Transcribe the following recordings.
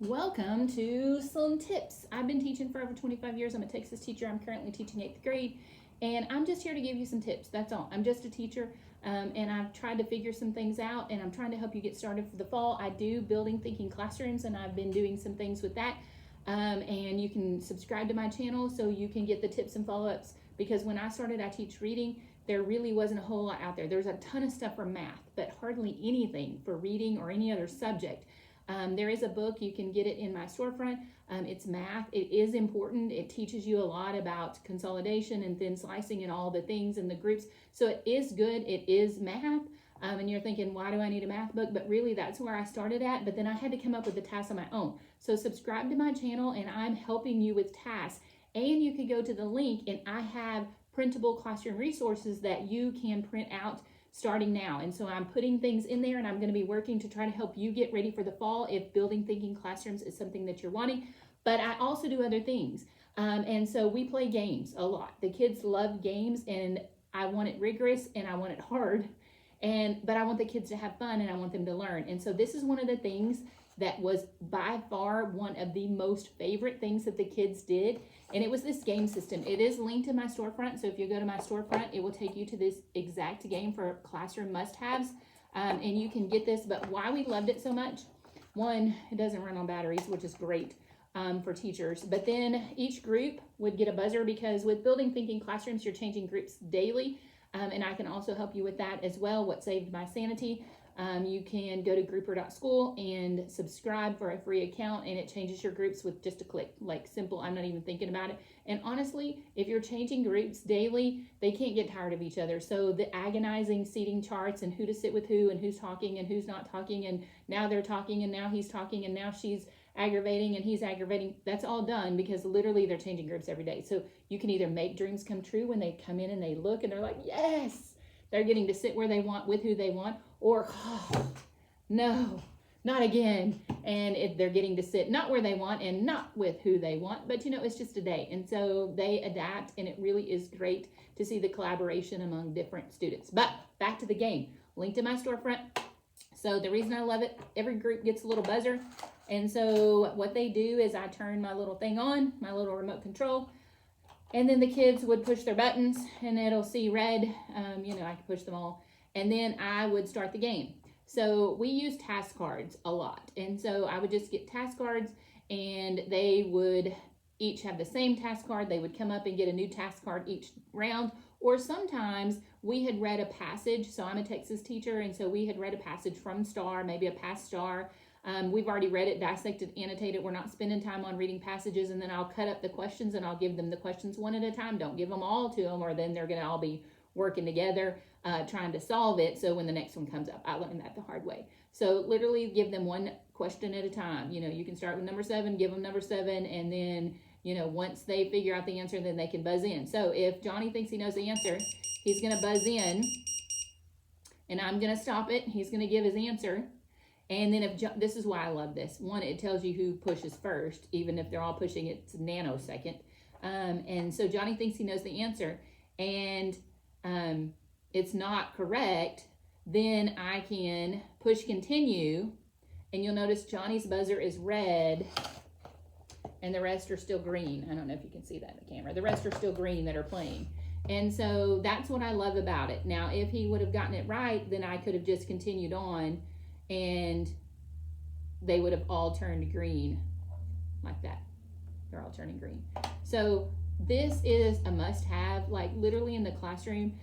Welcome to some tips. I've been teaching for over 25 years. I'm a Texas teacher. I'm currently teaching 8th grade, and I'm just here to give you some tips. That's all. I'm just a teacher, and I've tried to figure some things out, and I'm trying to help you get started for the fall. I do building thinking classrooms, and I've been doing some things with that. And you can subscribe to my channel so you can get the tips and follow-ups, because when I started, I teach reading. There really wasn't a whole lot out there. There's a ton of stuff for math, but hardly anything for reading or any other subject. There is a book, you can get it in my storefront. It's math. It is important. It teaches you a lot about consolidation and thin slicing and all the things and the groups. So it is good. It is math. And you're thinking, why do I need a math book? But really, that's where I started at. But then I had to come up with the tasks on my own. So subscribe to my channel, and I'm helping you with tasks. And you can go to the link, and I have printable classroom resources that you can print out starting now. And so I'm putting things in there, and I'm going to be working to try to help you get ready for the fall if building thinking classrooms is something that you're wanting. But I also do other things. And so we play games a lot. The kids love games, and I want it rigorous and I want it hard. But I want the kids to have fun, and I want them to learn. And so this is one of the things that was by far one of the most favorite things that the kids did. And it was this game system. It is linked in my storefront. So if you go to my storefront, it will take you to this exact game for classroom must-haves. And you can get this. But why we loved it so much, one, it doesn't run on batteries, which is great for teachers. But then each group would get a buzzer, because with building thinking classrooms, you're changing groups daily. And I can also help you with that as well. What saved my sanity. You can go to grouper.school and subscribe for a free account, and it changes your groups with just a click. Like, simple. I'm not even thinking about it. And honestly, if you're changing groups daily, they can't get tired of each other. So the agonizing seating charts and who to sit with who and who's talking and who's not talking, and now they're talking and now he's talking and now she's aggravating and he's aggravating, that's all done because literally they're changing groups every day. So you can either make dreams come true when they come in and they look and they're like, yes, they're getting to sit where they want with who they want, or oh, no, not again, and they're getting to sit not where they want and not with who they want. But it's just a day, and so they adapt, and it really is great to see the collaboration among different students. But back to the game, linked in my storefront. So the reason I love it, every group gets a little buzzer. And so what they do is I turn my little thing on, my little remote control, and then the kids would push their buttons and it'll see red. I can push them all. And then I would start the game. So we use task cards a lot. And so I would just get task cards, and they would each have the same task card. They would come up and get a new task card each round. Or sometimes we had read a passage. So I'm a Texas teacher, and so we had read a passage from Star, maybe a past Star. We've already read it, dissected, annotated. We're not spending time on reading passages, and then I'll cut up the questions and I'll give them the questions one at a time. Don't give them all to them, or then they're going to all be working together trying to solve it. So when the next one comes up, I learned that the hard way. So literally give them one question at a time. You can start with number 7, give them number 7, and then, once they figure out the answer, then they can buzz in. So if Johnny thinks he knows the answer, he's going to buzz in, and I'm going to stop it. He's going to give his answer. And then this is why I love this. One, it tells you who pushes first, even if they're all pushing, it's a nanosecond. And so Johnny thinks he knows the answer, and it's not correct. Then I can push continue, and you'll notice Johnny's buzzer is red, and the rest are still green. I don't know if you can see that in the camera. The rest are still green that are playing. And so that's what I love about it. Now, if he would have gotten it right, then I could have just continued on, and they would have all turned green like that. They're all turning green. So this is a must-have, like literally in the classroom.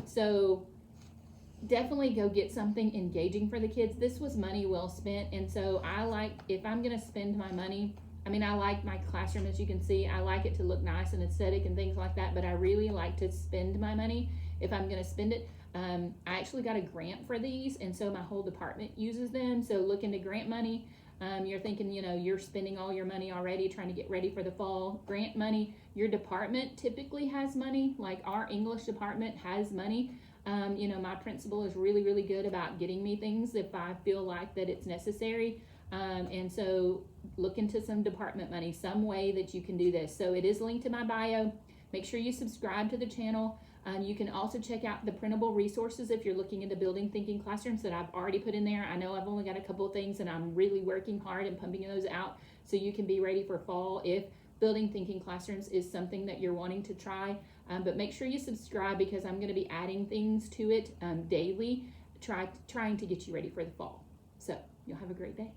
So definitely go get something engaging for the kids. This was money well spent. And so I like, if I'm going to spend my money, I like my classroom, as you can see. I like it to look nice and aesthetic and things like that, but I really like to spend my money if I'm going to spend it. I actually got a grant for these, and so my whole department uses them. So look into grant money. You're thinking, you're spending all your money already trying to get ready for the fall. Grant money, your department typically has money. Like our English department has money. My principal is really, really good about getting me things if I feel like that it's necessary. And so look into some department money, some way that you can do this. So it is linked to my bio. Make sure you subscribe to the channel. You can also check out the printable resources if you're looking into building thinking classrooms that I've already put in there. I know I've only got a couple of things and I'm really working hard and pumping those out so you can be ready for fall if building thinking classrooms is something that you're wanting to try. But make sure you subscribe because I'm going to be adding things to it daily, trying to get you ready for the fall. So you'll have a great day.